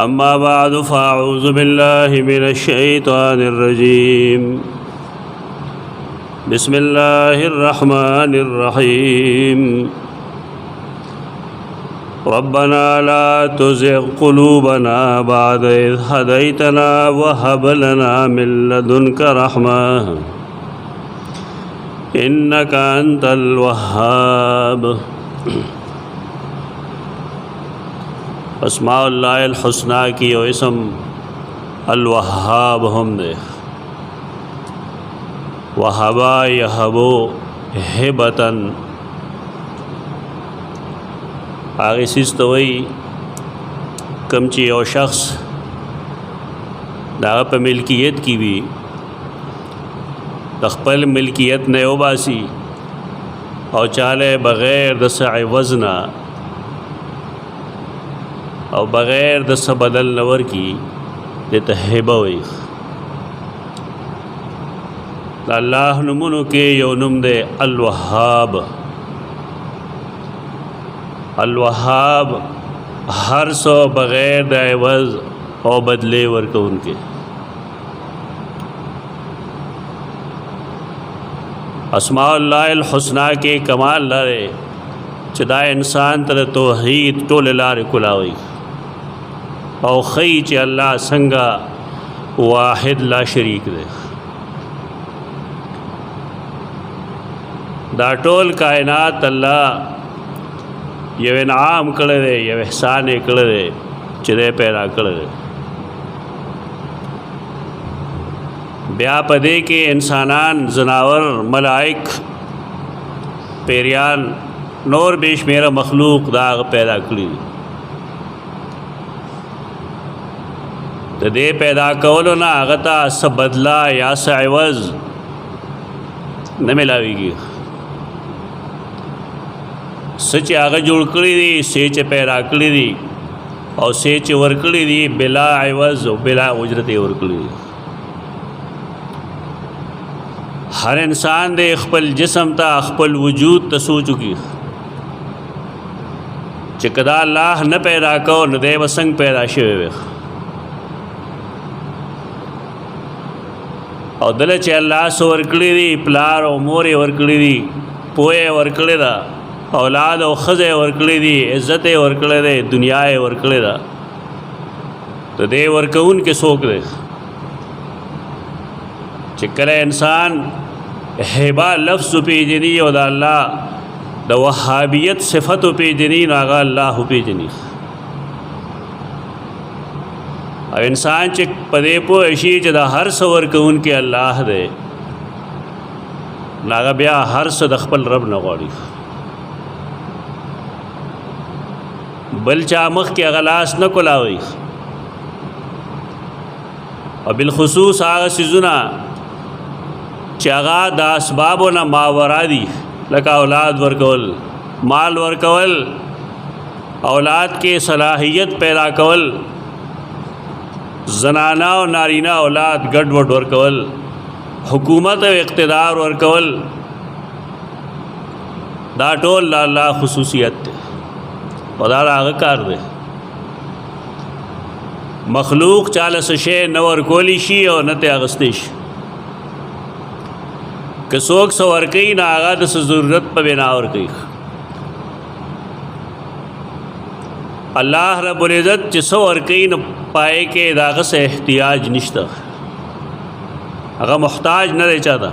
अम्मा बाद फ़अऊज़ु बिल्लाहि मिनश शैतानिर रजीम बिस्मिल्लाहिर रहमानिर रहीम रब्बना ला तुज़िग़ क़ुलूबना बअद इज़ हदैतना व हब लना मिन लदुनका रहमह इन्नका अंतल वह्हाब। अस्माउल्लाहिल हुस्ना की ओ इसम अल-वह्हाब हम दे वहबा यहबो हिबतन आगे सिस तो वही कमची और शख्स दागा पे मिल्कियत की भी तख्पल मिल्कियत ने ओबासी और चाले बग़ैर दस वज़ना और बग़ैर दस बदल नवर की देता हिबा हुई अल्लाह नमुनु के योनुम दे अल-वह्हाब। अल-वह्हाब हर सो बग़ैर दवज़ और बदले वर्क उनके अस्माउल्लाहिल हुस्ना के कमाल लारे चदा इंसान तर तौहीद टोल लारे कुलावी और खई च अल्लाह संगा वाहिद ला शरीक दे दा टोल कायनात अल्लाह ये इनाम कर दे ये एहसान कर दे चदे पैदा कर दे ब्या पदे के इंसानान जनावर मलाइक पेरियान नौर बेशमेरा मखलूक दाग पैदा करी तो दे पैदा कवलो ना आगता सब बदला या सवज़ न मिलावेगी सच आग जुड़ करी दी सेच पैदा करी दी और सेच वरकड़ी दी बिला अवज़ बिला उजरत वरकड़ी दी। हर इंसान दे अखपल जिसम ता अखपल वजूद तसो चुकी चिकदा अल्लाह न पैदा को न दे वसंग पैदा शे और दल चे अल्लाह सो वरकड़ी दी प्लार और मोरे वरकड़ी दी पोए वरकड़े दा औलाद और ख़ज़े वरकड़ी दी इज़्ज़त वरकड़े दे दुनियाए वरकड़े दा तो दे वरकउन के सोक दे चिकले इंसान हिबा लफ्ज़ पे जनी और अल्लाह द वहाबियत सिफ़त पे जनी नागा अल्लाह पे जनी और इंसान चिक पदे पो ऐशी चदा हर सवर के उनके अल्लाह दे नागा ब्या हर सदखपल रब नगौड़ी बल चामख के अगलास न कुलावी और बिलखसूस आग सिजुना चागा दासबाब न मावरादी लका औलाद वर्कवल माल वर्कवल औलाद के सलाहियत पैदा कवल जनाना और नारीना औलाद गडवड वर्कवल हुकूमत और इक़्तिदार वर्कवल दाटोल ला खसूसियत वदार आग कार दे मखलूक चाल सशे नवर कोलिशी और नते अगस्तिश कसोक सवर कई ना आगा दस ज़रूरत पर बिनावर कई अल्लाह रब्बुल इज़्ज़त जिसो और कई न पाए के दाग से एहतियाज निश्ता अगर मुहताज न रह चाहता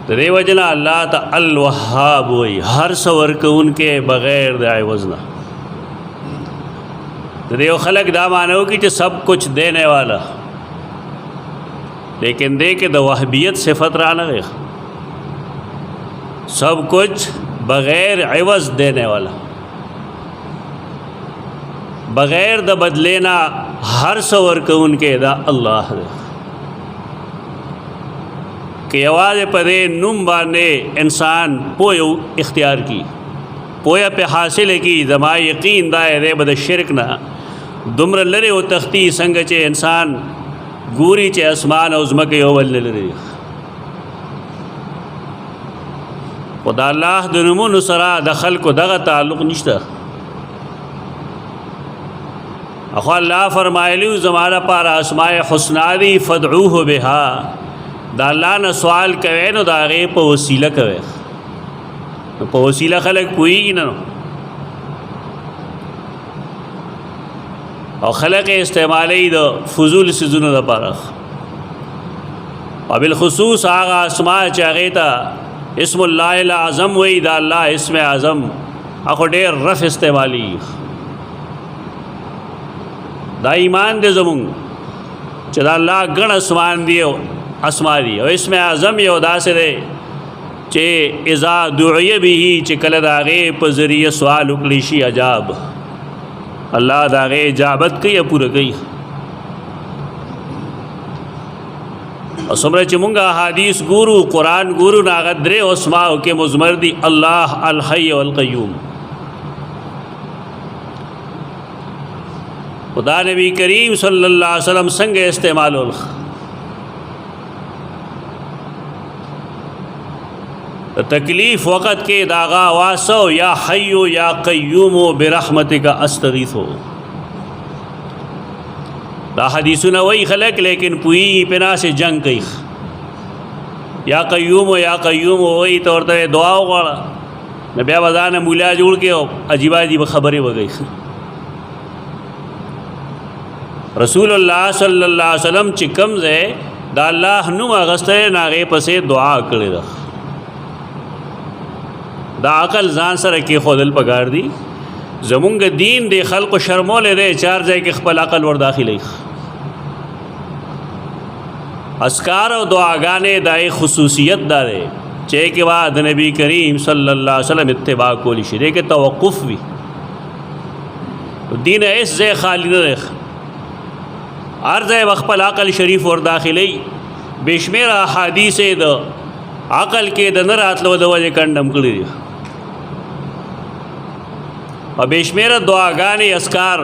तो रे वजना अल्लाह ता अल-वह्हाब वही हर सवर के उनके बग़ैर दाए वजना तो रे खलक दा मानो कि सब कुछ देने वाला लेकिन दे के द वहबियत सिफ़त राना गए सब कुछ बग़ैर अवज़ देने वाला बग़ैर द बदलेना हर सवर के उनके दा अल्लाह दे के आवाज़ पदे नुम बाने इंसान पोयो इख्तियार की पोया पे हासिल की जमा यकीन दाए दे बद शिरक ना दुम्र लरे वो तख्ती संग चे इंसान गूरी चे आसमान उज़्म के ओवल लरे खुदा अल्लाह दुनमुन सरा दखल को दगा ताल्लुक़ निश्ता اخو الله فرمایلی زمانہ پار اسماء حسنا دی فدعوه بها دا الله نه سوال کوي نو دا غي په وسیله کوي په وسیله خلق کوي نه او خلق استعمالی د فضول سيزونو لپاره او بالخصوص هغه اسماء چې هغه ته اسم الله الاعظم وی دا الله اسم اعظم اخو ډېر رف استعمالی دا ایمان دې زمون چې دا الله ګڼ اسمان دی او اسماء دی او اسم اعظم یو داسې دی چې اذا دعی به چې کله د هغې په ذریعه سوال وکړي شي عجاب الله د هغې اجابت کوي او پوره کوي او څومره چې مونږ احادیث ګورو قرآن ګورو نو هغه درې اسماءو کې مضمر دي الله الحی والقیوم خدا نبی کریم صلی اللہ علیہ وسلم څنګه استعمالول تکلیف وقت کې داغا واسو یا حی یا قیوم برحمتک استغیثو دا حدیثونه وی خلق لیکن پوئی پنا سے جنگ کوي یا قیوم وی تو ورته دعا وغواړه نو بیا وځانه مولا جوړ کې عجیب عجیب خبرې وګي رسول الله صلی الله علیه وسلم چې کوم ځای دا الله نوم اغسته ناغه پسې دعا کړې ده دا عقل ځان سره کې خودل پکار دی زمونږ دین دی خلق شرمول دی چار ځای کې خپل عقل ور داخلي اسکار او دعاګانې دای خصوصیت داره چې کې بعد نبی کریم صلی الله علیه وسلم اتباع کولی شي کې توقف وي دین ایس ځای خالی نه دی هر ځای خپل عقل شریف ور داخلي بشمیر احادیث د عقل کې د نه راتلو د وجه کندم کړی دي او بشمیر دعاګانې اسکار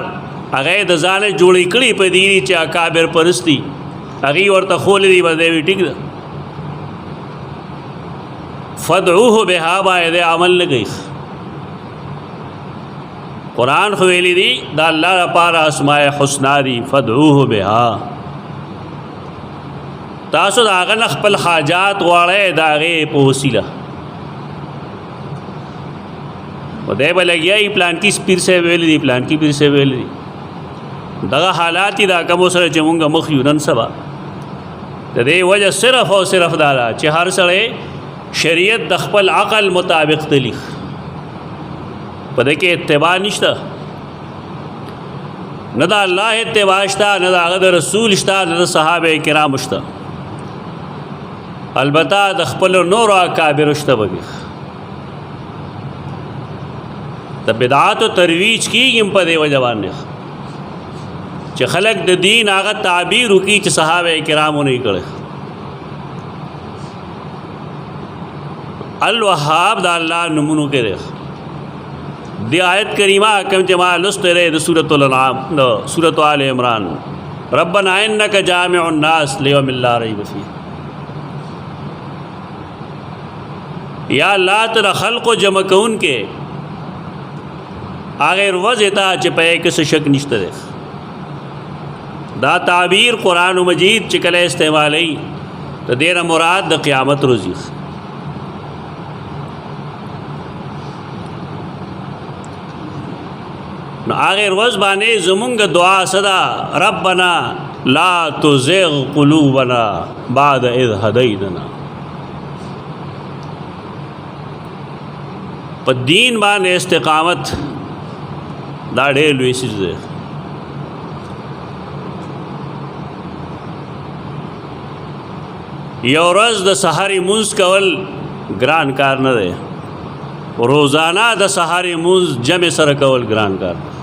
هغه د ځانه جوړې کړي په دي چې اکابر پرستی هغه ورته خولې دی باندې وی ټیک ده فدعوه بها باید عمل لګي قرآن خو ویلی دی دا الله لپاره اسماء حسنا دی فدعوه بها تاسو دا هغه خپل حاجات غواړئ د هغې په وسیله خدای به لګیا پلان کې پیر صاحب ویلی دی پلان کې پیر صاحب ویلی دی دغه حالات دا کوم سره چې مونږ مخ یو نن سبا د دې وجه صرف او صرف دا چې هر سړی شریعت د خپل عقل مطابق تلی په دې کې اتباع نشته نه د الله اتباع شته نه د هغه رسول شته نه د صحابه کرام شته البته د خپل نور اکابر شته وګي د بدعات او ترویج کیږي په دې وجه باندې چې خلق د دین هغه تعبیر وکي چې صحابه کرامو نه کړي الوهاب د الله نمونو کې دی دی آیت کریمہ کم جمع لست رہے دی سورة الانعام سورة آل عمران ربنا انک جامع الناس لیوم لا ریب فیہ یا اللہ تر خلق و جمع کون کے آغیر وزیتا چپے کس شک نشت دے دا تعبیر قرآن و مجید چکل استعمالی تو دیر مراد دا قیامت روزی نو آغیر وز بانے زمونگ دعا صدا ربنا لا تزغ قلوبنا بعد اذ هدیتنا پا دین بانے استقامت دا ډېر لوی څیز دی یو ورځ د سحرې مونځ کول ګران کار نه دی روزانه د سحرې مونځ جمع سره کول ګران کار دی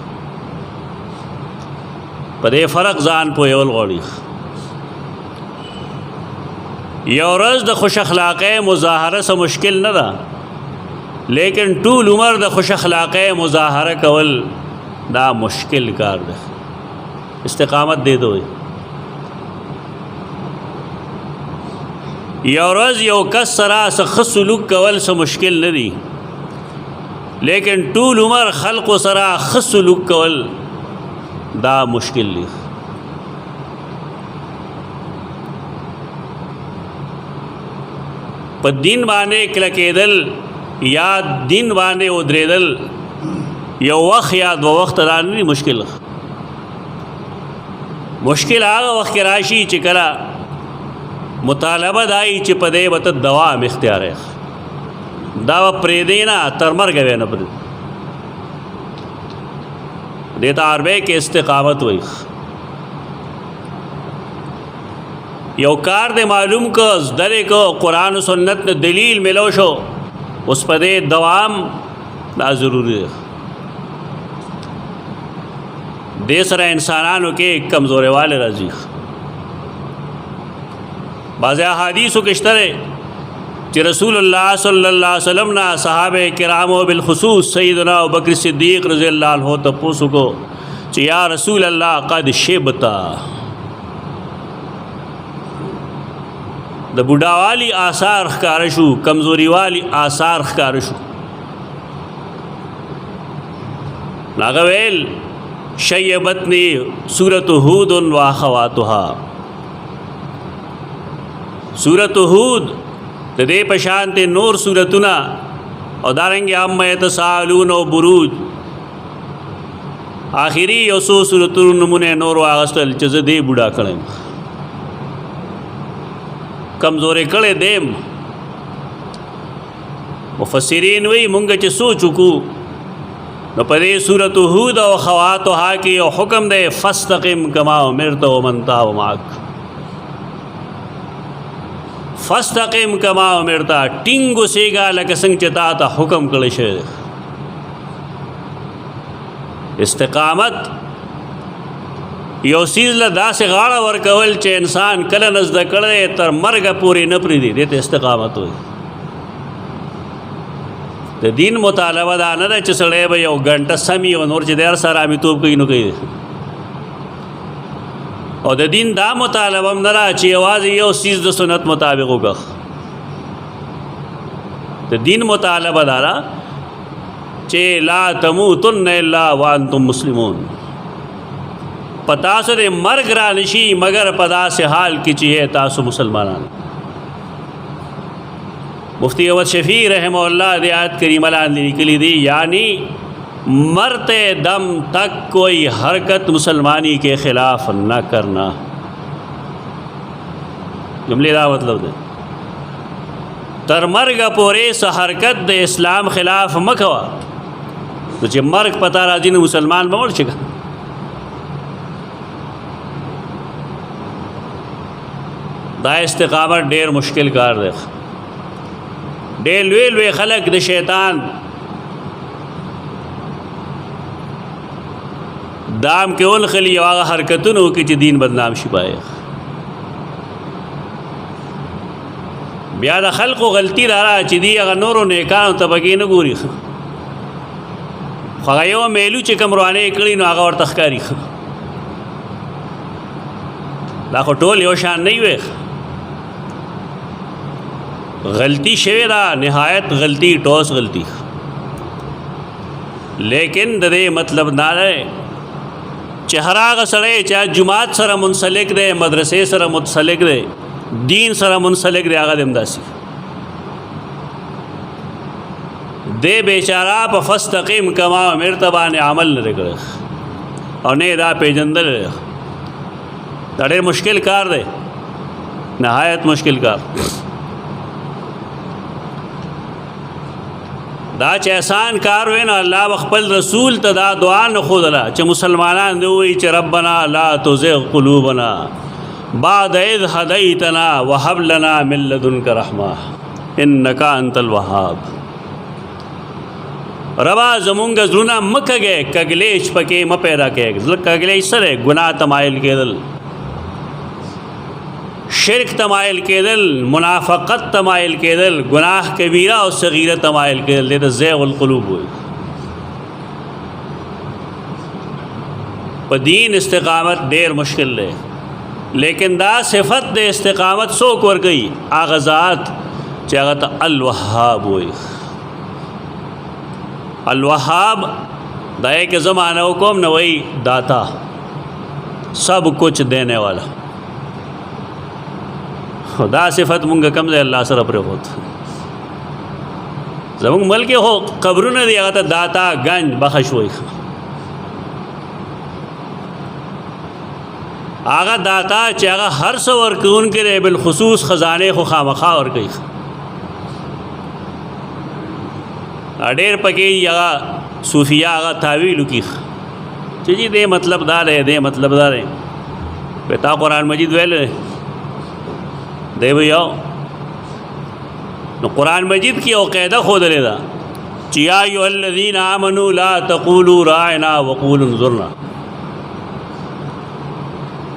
په دې فرق ځان پوهول غواړي یو ورځ د خوش اخلاقۍ مظاهره څه مشکل نه ده لیکن ټول عمر د خوش اخلاقۍ مظاهره کول دا مشکل کار ده استقامت دے دو یو ورځ یو کس سره څه سلوک کول څه مشکل نه دي لیکن ټول عمر خلق سره ښه سلوک کول دا مشکل دی. په دین باندې کلکېدل یا دین باندې ودرېدل یو وخت یا دو وخت را نه مشکل. مشکل هغه وخت کې راشي چې کله مطالبه دای چې په دې وته دوام اختیار ہے دا پرې دینا تر مرګ نه پرې دیتا عربی کې استقامت وای. یو کار دې معلوم کو زدره کو قرآن و سنت نے دلیل ملو شو اس پر دے دوام دا ضروری ہے. دے سره انسانانو کې کمزورے والے راځي. بعض احادیثو کې شته چې رسول الله صلی الله علیه وسلم نا صحابه کرامو بالخصوص سیدنا ابوبکر صدیق رضی اللہ عنہ ته پوښتنه کو چې یا رسول الله قد شبتا د بوډاوالی آثار ښکار شو کمزوری والی آثار ښکار شو. هغه ویل شیبتنی سورۃ هود و اخواتها. سورۃ هود د دې پشان ته نور سورتونه او دارنګ هم یتسالون او بروج آخری یو سو سورتونو نمونه نور واغستل چې دې بوډا کړم کمزورې کړې دیم. مفسرین وی مونږ چې سوچو کو نو په دې سورۃ هود او خواتها کې یو حکم دی فاستقم کما امرت ومن تاب معك. فاستقم کما امرت ټینګو سیګا لکه څنګه چې تا ته حکم کړی شوی. استقامت یو سیز له داسې غاړه ورکول چې انسان کله نه زده کړی تر مرګه پورې نه پرېږدي دې ته استقامت وایي. د دین مطالبه دا نه ده چې سړی به یو ګنټه سمي او نور چې د هر سره امیتوب کوي نو کوي. او د دین دا مطالبه هم نه ده چې یوازې یو سیز د سنت مطابق وکړه. د دین مطالبه دا ده چې لا تموتن الا وانتم مسلمون. پتا سره مرګ را نشي مگر په داسې حال کې چې تاسو مسلمانان. مفتی احمد شفیع رحمہ اللہ دی آیت کریمہ لاندې لیکلی دی یعنی مرتے دم تک کوئی حرکت مسلمانی کے خلاف نہ کرنا. جملے دا مطلب دے تر مرگ پورے سا حرکت دے اسلام خلاف مکوا تو چې مرگ پتا راځي نو مسلمان به مړ شي. دا استقامت ډیر مشکل کار دی. ډیر لوی لوی خلق د شیطان دام کې اول خلی او هغه حرکتونو کې چې دین بدنام شي پای. بیا د خلقو غلطی دارا چې دی هغه نورو نیکانو ته بګې نه ګوري. خو هغه یو میلو چې کوم روانه کړي نو هغه ورته ښکاري. دا خو ټول یو شان نه وي. غلطی شوی دا نہایت غلطی ٹوس غلطی. لیکن د دې مطلب دا دی چې هر هغه سړی چې جماعت سره منسلک دی مدرسې سره منسلک دی دین سره منسلک دی هغه د همداسي دې بیچاره په فاستقم کما امرت باندې عمل نه کړی او نه دا پیژندل. دا ډېر مشکل کار دی نهایت مشکل کار. دا چې احسان کار وین الله خپل رسول ته دا دعا نه خودله چې مسلمانان دی وی چې ربنا لا تزغ قلوبنا بعد اذ هديتنا وهب لنا من لدنك رحمه انك انت الوهاب. ربا زمونږ زړونه مکهږي کګلیش پکې م پیدا کېږي. کګلیش سره ګناه تمایل کېدل شرک تمایل کېدل منافقت تمایل کېدل گناہ کبیرہ او صغیرہ تمایل کېدل دې ته زیغ القلوب وایي. په دین استقامت ډېر مشکل دی لیکن دا صفت د استقامت څوک ورکوي هغه ذات چې هغه ته الوهاب وایي. الوهاب دا یې کې زمانه کوم نه وایي داتا सब कुछ देने वाला। खुदा सिफत मुंग कम दे अल्लाह सर अपने होत जमुंग मल के हो कब्र ने दिया था दाता गंज बखश हुई आगा दाता चागा हर सवर कौन के रे बिलखसूस ख़जाने को खामखा और गई अडेर पके आगा सूफिया आगा तावील की जी दे मतलब दार है दे मतलब दार है बेटा कुरान मजीद वेल दे भैया न कुरान मजीद की औक़ैदा खोद लेदा चिया अल्लज़ीना आमनू ला तक़ूलू राइना वक़ूलू ज़ुरना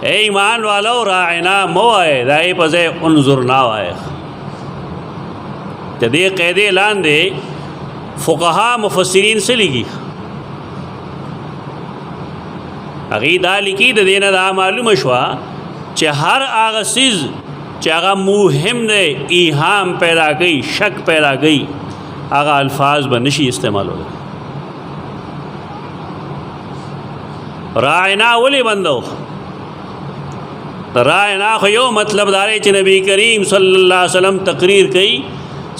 ए ईमान वालो राइना मो आए राय पज़े उनजुरना आए जदे क़ैदे ऐलान दे फ़ुक़हा मुफ़स्सिरीन से लिखी अक़ीदा लिखी तो देना दा मालूम शवा चे हर आगा चीज़ चागा मुहिम ने ईहाम पैदा गई शक पैदा गई आगा अल्फाज बनशी इस्तेमाल हो गए रायना वली बंदो तो रायना खयो मतलब दारे च नबी करीम सल्लल्लाहु अलैहि वसल्लम तकरीर कई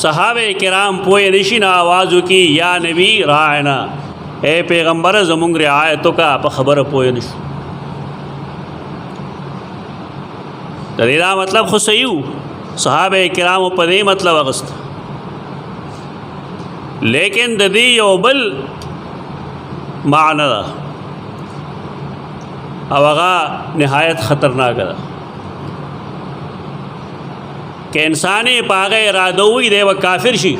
सहाबे किराम पोए निशिना आवाज़ की या नबी रायना ए पैगम्बर ज़मुंग रियायतों का आप खबर पोए निश तरीदा मतलब खुद सही सहाबे किराम पदे मतलब अगस्त लेकिन ददी योबल माना अवगा नहायत ख़तरनाक है कि इंसानी पागे इरादोई दे व काफिर शी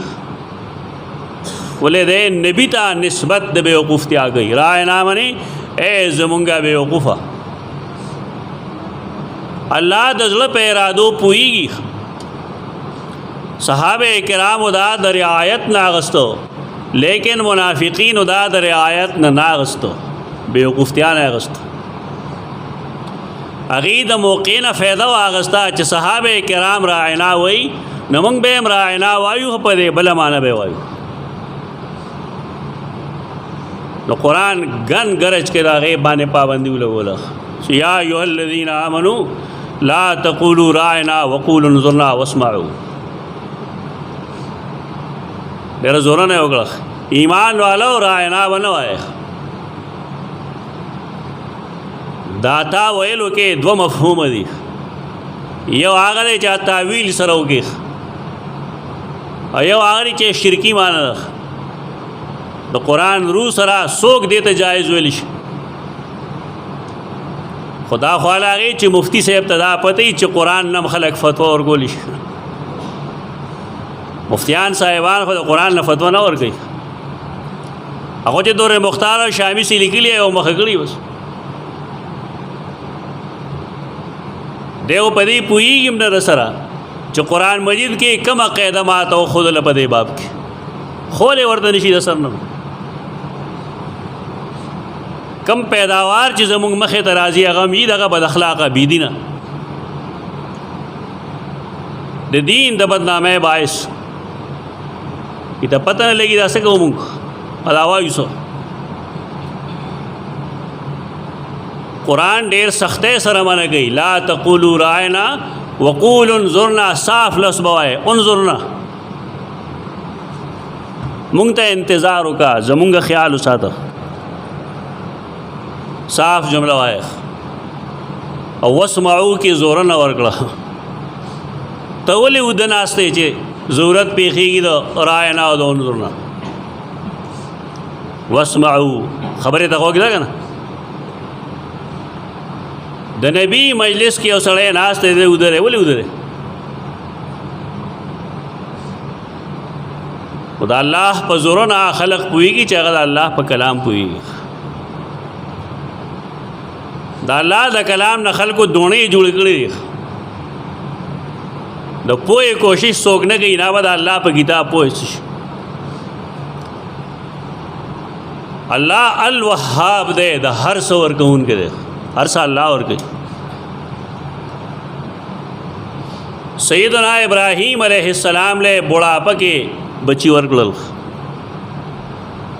बोले दे नबीता निस्बत दे बेवकूफ़ आ गई राय नामनी ए ज़मुंगा बेवकूफ़ा अल्लाह दज़ल पे इरादो पुईगी सहाबे किराम उदा दरियायत नागस्तो लेकिन मुनाफिकीन उदा दरियायत नागस्तो बेवकूफ़तिया नागस्तो अगीद मौके न फ़ायदा आगस्ता च सहाबे किराम रायना वही नमंग बेम रायना वायु पदे बल माना बे वायु न कुरान गन गरज के दागे बाने पाबंदी बोला या अय्युहल्लज़ीना आमनू ला तक़ूलू रायना वक़ूलू उन्ज़ुरना वस्मऊ मेरा जोरा नहीं होगा ईमान वाला रायना बनवाए दाता वेलो के दो मफहूम दी यो आगरे चा तावील सरो के यो आगरे चे शिरकी माना तो कुरान रू सरा सोक देते जायज़ वेलिश खुदा ख्वाला गई चे मुफ्ती से इब्तदा पते ही चे कुरान नम खलक फतवा और गोलिश मुफ्तियान साहिबान खुद कुरान न फतवा ना और गई अखो चे दौरे मुख्तार और शामी से लिखी लिया वो मखगड़ी बस देव पदी पुई गिम न रसरा जो कुरान मजीद के कम अक़ैदमात और खुद लपदे बाप के खोले वर्तनशी रसर न कम पैदावार चीज़ मुंग मखे तराजी अगमीद अगा बदअखलाक़ा बीदीना दे दीन द बदनामे बायस इतना पता न लगी दासे को मुंग अलावा यूसो कुरान ढेर सख्ते सर मन गई ला तक़ूलू रायना वक़ूलू उन्ज़ुरना साफ लफ्ज़ बवाए उन्ज़ुरना मुंगता इंतज़ार का जमुंगा ख्याल उसाता साफ जुमला आए और वस्मऊ की ज़ोर न वर्कड़ा तवली उदन आस्ते चे ज़रूरत पेखीगी तो रायना और उन्ज़ुरना वस्मऊ खबरें तक होगी ना द नबी मजलिस के असड़े नास्ते दे उधर है बोले उधर है खुदा अल्लाह पर ज़ोर ना खलक पुईगी चाहे अल्लाह पर कलाम पुईगी द अल्लाह द कलाम न खल को दोने जुड़ गए द पोए कोशिश सोखने गई ना बद अल्लाह पर किताब पोए अल्लाह अल वहाब दे द हर सवर कहून के दे हर सा अल्लाह और कही सैयदना इब्राहीम अलैहिस्सलाम ले बुढ़ापा के बच्ची वर्क लल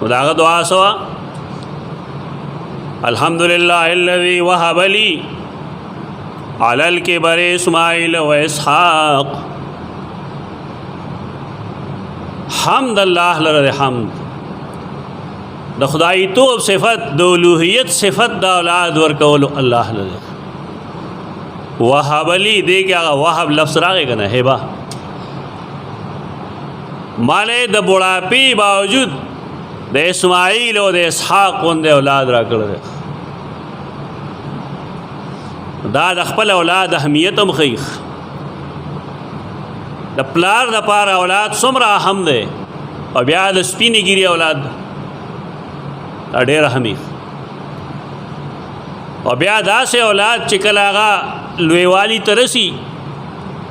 खुदा का दुआ सवा अल्हम्दुलिल्लाह अल्लज़ी वहब ली अलल किबर इस्माइल व इसहाक़। हम्द अल्लाह लरे हम्द द खुदाई तो सिफ़त द उलूहियत सिफ़त द औलाद वर्कौल अल्लाह लरे। वहब ली दे क्या वहब लफ्ज़ रागे का ना हेबा माले द बुढ़ापी बावजूद द इस्माइल और द इसहाक़ उनदे औलाद राकड़ दा द खपल औलाद अहमियतम खीख द प्लार द पार औलाद सुमरा अहम दे और ब्या द स्पीनी गिरी औलाद ढेर अहमी और ब्या दा से औलाद चिकलागा लुएवाली तरसी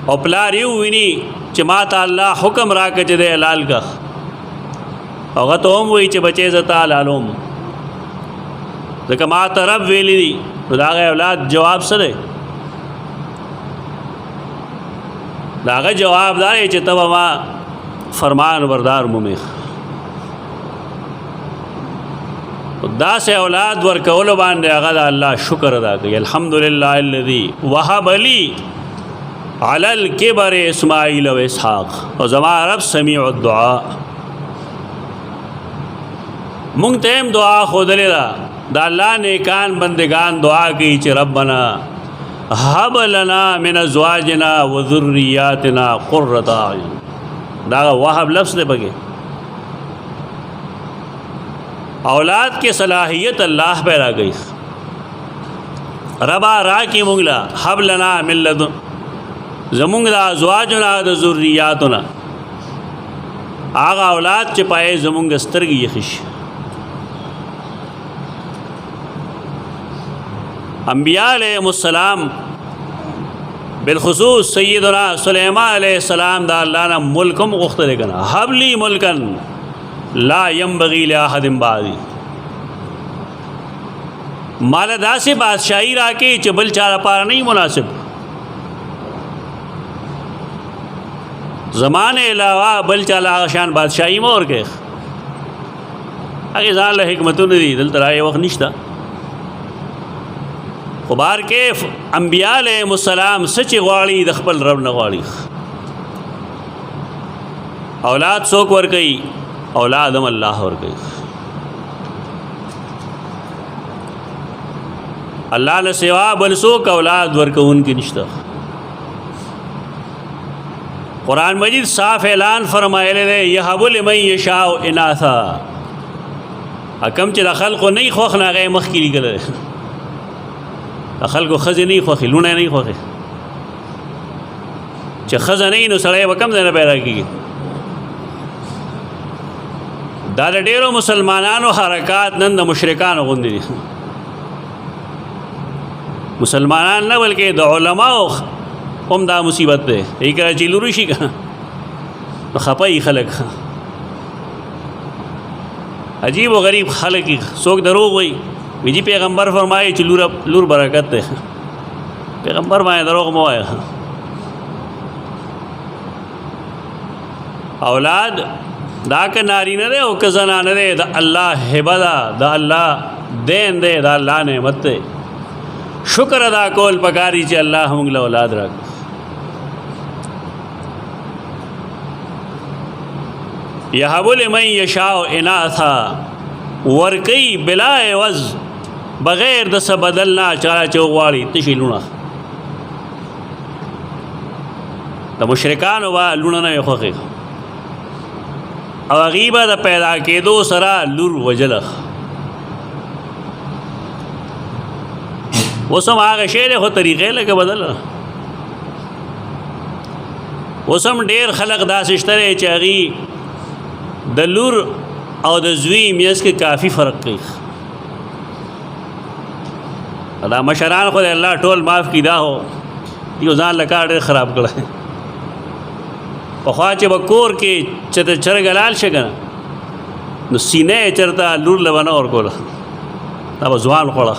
और प्लार यू विनी चमाता अल्लाह हुक्म राक दे लाल का और ओम वही च बचे जता लालोम मा तरब वेली दाग औलाद जवाब सरे दाग जवाबदार च तब माँ फरमान बरदार मुमेख दा से औलाद वर कौल बान अगदा अल्लाह शुक्र अदा करी अल्हम्दुलिल्लाह अल्लज़ी वहब ली अलल किबर इस्माइल व इसहाक़ और ज़मा रब समीउ दुआ मुंग तेम दुआ खुदले दा अल्लाह ने कान बंदगान दुआ की च रब्बना हब लना मिन अज़वाजना व ज़ुर्रियातिना क़ुर्रता अयुन। दा वहब लफ्ज़ दे बगे औलाद की सलाहियत अल्लाह पैदा गई रबा रा की मुंगला हब लना मिन लदुन ज़मुंगला अज़वाजना व ज़ुर्रियातना आगा औलाद च पाए ज़मुंग स्तरगी यखिश अम्बिया अलैहिमुस्सलाम बिलखुसूस सय्यदना सुलेमान अलैहिस्सलाम दा अल्लाह ना मुल्कम उख्तर कना हबली मुल्कन ला यंबगी लिअहदिन बादी मालदा से बादशाही राके चबल चारा पारा नहीं मुनासिब ज़माने अलावा बल चाला शान बादशाही में और के आगे जान हिकमतुन दी दिल तराए वक्त निश्ता खुबार के अम्बिया अलैहिमुस्सलाम सच गवाड़ी दखपल रब नगवाड़ी औलाद सोक वर गई औलाद हम अल्लाह वर गई अल्लाह ने सिवा बलसोक औलाद वर को उनकी निश्ता कुरान मजीद साफ ऐलान फरमाए ले यहबु लिमन यशाउ इनासा अकम च दखल को नहीं खोख ना गए मख की निकल दखल को खज़ नहीं खोखी लूने नहीं खोखे च खज़ नहीं नो सड़े वकम देना पैदा की दादा डेरो मुसलमानानो हरकात नंद मुशरिकान गुंदी मुसलमान न बल्कि द उलमाओ उमदा मुसीबत दे एक चिलू ऋषि का तो खपाई खलक अजीब व गरीब खलक की सोख दरोग वही विजी पैगम्बर फरमाए लूर बरकत है पैगम्बर माए दरोग मोए औलाद दा के नारी न रे ओ जना न रे द अल्लाह हिबदा द अल्लाह देन दे द अल्लाह ने मत शुक्र अदा कोल पकारी च अल्लाह मुंगला औलाद रख यहबु लिमन यशाउ इनासा वर्कई बिला एवज़ बग़ैर दस बदलना चारा चौवाड़ी तिशी लूना द मुशरिकान वा लूना न खोखे और गीबा द पैदा के दो सरा लुर वजल वो सम आगे शेर हो तरीक़े लगे बदल वो सम डेर खलक दासिश्तरे चागी द लुर और द ज़ुई मियस के काफ़ी फ़र्क कई अदा मशरान खुद अल्लाह टोल माफ़ की दा हो यो जान लका डेर ख़राब कर पख्वाच बकोर के चत चर गलाल शगन न सीने चरता लूर लबना और कोला तब जुआन खोड़ा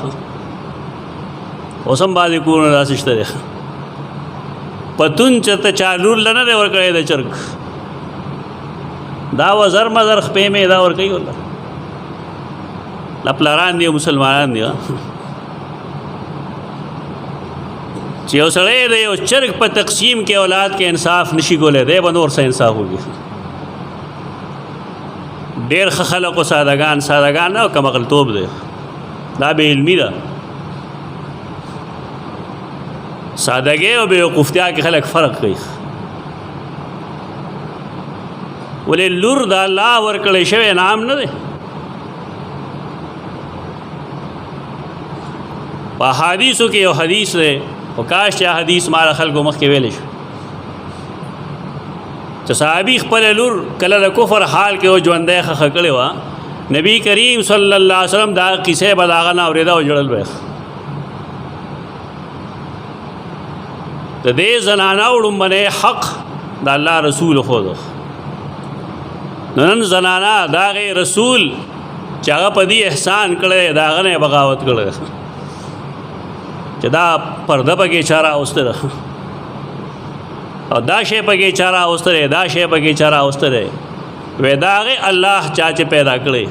ओसम बाजी कूर रासिश्तरे पतुन चत चालूर लना रे और करे द चरक दावा ज़र मज़र पे में दा और कई होला پلاران دي مسلمانان دي چې یو سړی دی یو چرګ په تقسیم کې اولاد کې انصاف نشي کولی دی به نور څه انصاف وکړي ډېر ښه خلق و سادهګان نه او کمعقلتوب دی دا بې علمي ده سادهګۍ او بېوقوفتیا کې خلک فرق کوي ولې لور د الله ورکړی شوی انعام نه دی په احادیثو کې یو حدیث دی او کاش چې حدیث مال خلکو مخکې ویلی شو چې صحابي خپل لور کله د کفر حال کې او ژوندی ښخه کړې وه نبی کریم صلی الله علیه وسلم دا کیسې به د هغه نه اورېده او ژړل به د دې زنانه وړومبنی حق د الله رسول ښوده نن زنانه د هغې رسول چې هغه په دې احسان کړی د هغه نه یې بغاوت کړی چې دا پرده پکې چا راوسته ده او دا شی پکې چا راوسته دی دا شی پکې چا راوسته دی وی د هغې الله چا چې پیدا کړی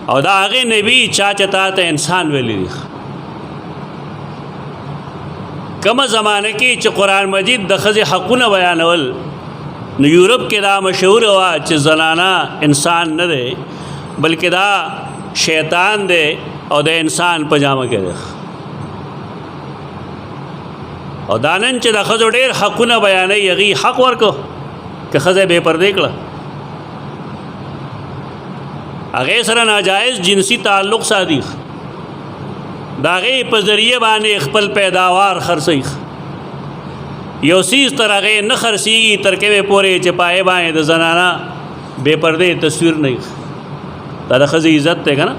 او د هغې نبي چا چې تا ته انسان ویلی دی کومه زمانه کې چې قرآن مجید د ښځې حقونه بیانول نو یورپ کې دا مشهور وه چې زنانه انسان نه دی بلکې دا شیطان دی او د انسان په جامه کې دی او دا نن چې د ښځو ډېر حقونه بیانوي هغې حق ورکړو که ښځه بې پردې کړه هغې سره ناجایز جنسي تعلق ساتي د هغې په ذریعه باندې خپل پیداوار خرڅوي یو څیز تر هغې نه خرڅېږي تر کومې پورې چې په هغې باندې د زنانه بې پردې تصویر نه وي دا د ښځې عزت دی که نه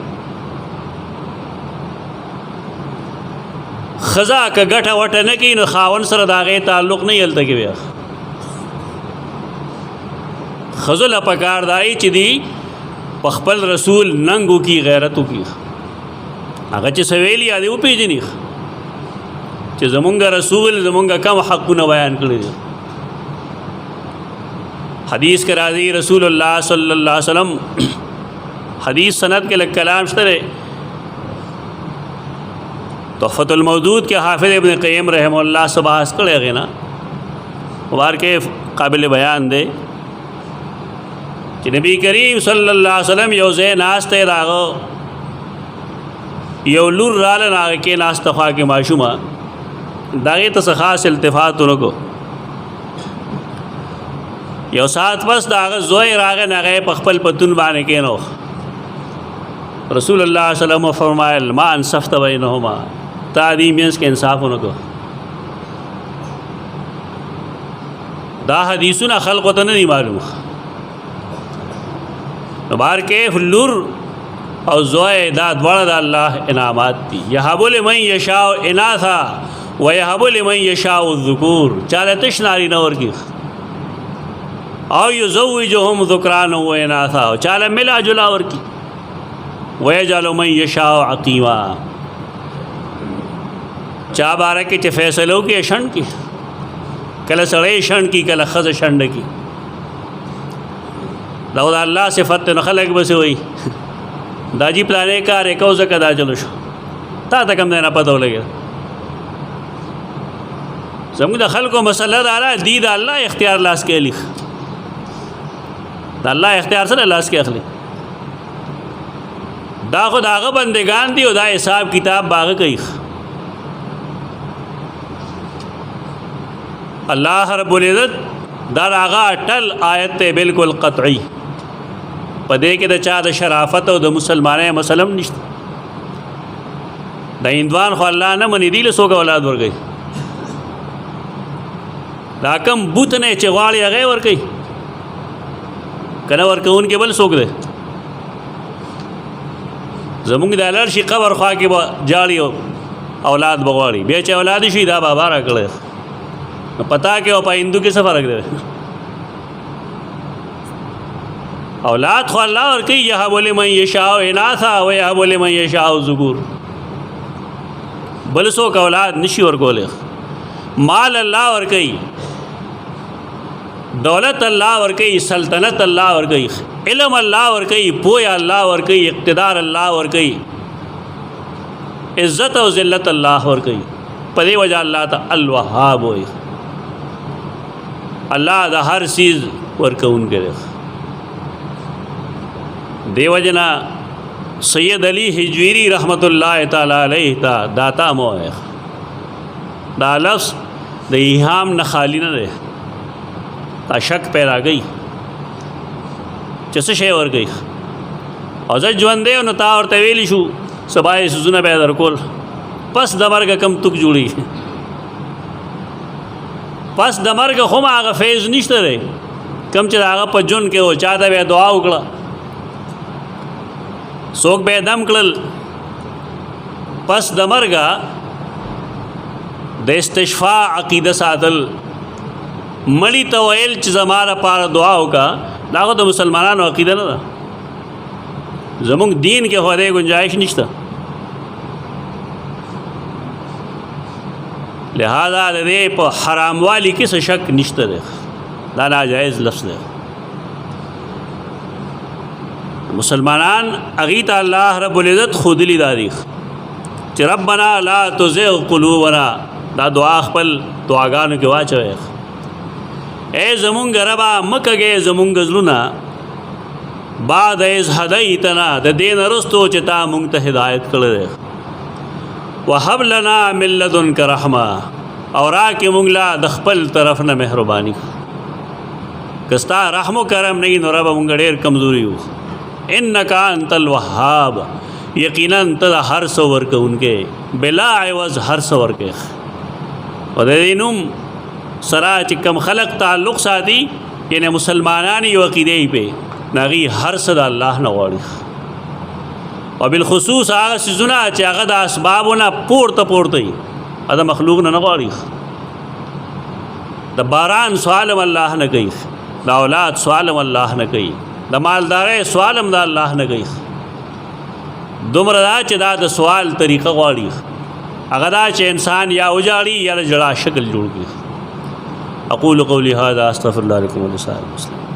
ښځه که ګټه وټه نه کوي نو خاوند سره د هغې تعلق نه وي هلته کې بیا ښځو له پکار دا چې دي په خپل رسول ننګ وکړي غیرت وکړي هغه چې څه ویلي یا دې وپېژني چې زمونږ رسول زمونږ کم حقونه بیان کړي دي حدیث کې راځي رسول الله صلی الله علیه وسلم حدیث سند کې لږ کلام شته دی تحفۃ المودود کے حافظ ابن قیم رحمہ اللہ سے بحث کړی هغې نه وار کې قابل بیان دی چې نبی کریم صلی الله علیه وسلم یو ځای ناست دی د هغه یو لور راله نه هغه کې ناسته خوا کې ماشومه د هغې ته څه خاص التفات ونه کو یو ساعت پس د هغه زوی راغی نه هغه په خپل پتون باندې کېنو رسول الله صلی الله علیه وسلم فرمایل ما انصفت بینهما تا دې منځ کې انصاف ونه کو دا حدیثونه خلقو ته نه دي معلوم نو بهر کې لور او زوی دا دواړه د الله انعامات دي یهب لمن یشاء اناثا ویهب لمن یشاء الذکور چاله تش نارینه ورکړي او یزوجهم ذکرانا و اناثا چاله ملا جلا ورکړي ویجعل من یشاء عقیما چا باره کې چې فیصلو کې شنډ کی کله سړی شنډ کی کله ښځه شنډه کی دا د الله صفت نه خلک بس وي دا جی پلانې کار یې کو ځکه دا چلو شو تا ته کوم دی نه پته ولګېده زموږ د خلکو مسله دا ده دی د الله اختیار لاس کې اخلي د الله اختیار سره لاس کې اخلي دا خو د هغه بندگان دي او دا حساب کتاب باغه کوي الله رب العزت دا هغه اټل آیت ته بالکل قطعی په دې کې د چا د شرافت او د مسلمانۍ مسلم نشته د هندوان خو الله نه مني دی له څوک اولاد ورکوي دا کم بوت نه چې غواړي هغې ورکوي که نه ورکوونکی بل څوک دی زمونږ د لړ شي قبر خوا کې به جاړي اولاد به غواړي بیا چې اولاد شي دا بابا را کړی نو پتا کې او په هندو کې څه فرق دی اولاد خو الله ورکوي یهب لمن یشاء اناثا ویهب لمن یشاء الذکور بل څوک اولاد نشي ورکولی مال الله ورکوي دولت الله ورکوي سلطنت الله ورکوي علم اللہ ورکئی، پویا اللہ ورکئی، اقتدار اللہ ورکئی، عزت و ذلت اللہ ورکئی. پدې وجہ اللہ تا الوهاب ہوئی. اللہ دا ہر چیز ورکون کرے. دیو جنا سید علی حجویری رحمت اللہ تعالی علیہ تا داتا موئے. دا لفظ دا ایہام نہ خالی نہ دے، تا شک پیدا گئی چس شے ور گئی. او زه ژوندی نو تا ورته ویلی شو سبا یې سوزونه به یې درکول، پس د مرګه کم توک جوړي. پس د مرګه خو هغه فیض نشته دی کم چې د هغه په ژوند کې و. چا ته به دعا وکړه، څوک به یې دم کړل، پس د مرګه د استشفاء عقیده ساتل، مړي ته ویل چې زما لپاره دعا وکړه، دا خو د مسلمانانو عقیده نه ده. زمونږ دین کې خو دې گنجائش نشته. لہذا د دې په حرام والی کې څه شک نشته دی، دا ناجائز لفظ دی. مسلمانان هغې ته الله رب العزت ښودلي دا دي چې ربنا لا تزغ قلوبنا، دا دعا خپل دعاګانو کې واچوئ. اے زمونږ ربا مکږې زمونږ زړونه بعد از هدیتنا، د دې نه وروستو چې تا مونږ ته هدایت کړی دی. وهب لنا من لدنک رحمه، او راکې مونږ له د خپل طرف نه مهرباني. که ستا رحم و کرم نه وي نو ربه مونږ ډېر کمزوري یو. انک انت الوهاب، یقینا ته د هر څه ورکوونکی، بلا عوض هر څه ورکوې. او د دې نوم سره چې کم خلق تعلق ساتي، یعنی مسلمانان یو عقیده یې پې ناغي هر څه د الله نه غواړي. او بالخصوص هغه څیزونه چې هغه د اسبابونه پورته پورته وي، هغه د مخلوق نه غواړي. د باران سوال هم الله نه کوي، د اولاد سوال هم الله نه کوي، د مالدارۍ سوال هم د الله نه کوي. دومره دا چې دا د سوال طریقه غواړي هغه دا چې انسان یا وجاړي یا د جړا شکل جوړ کړي. اقول قولي هذا استغفر الله لكم ولسائر المسلمين.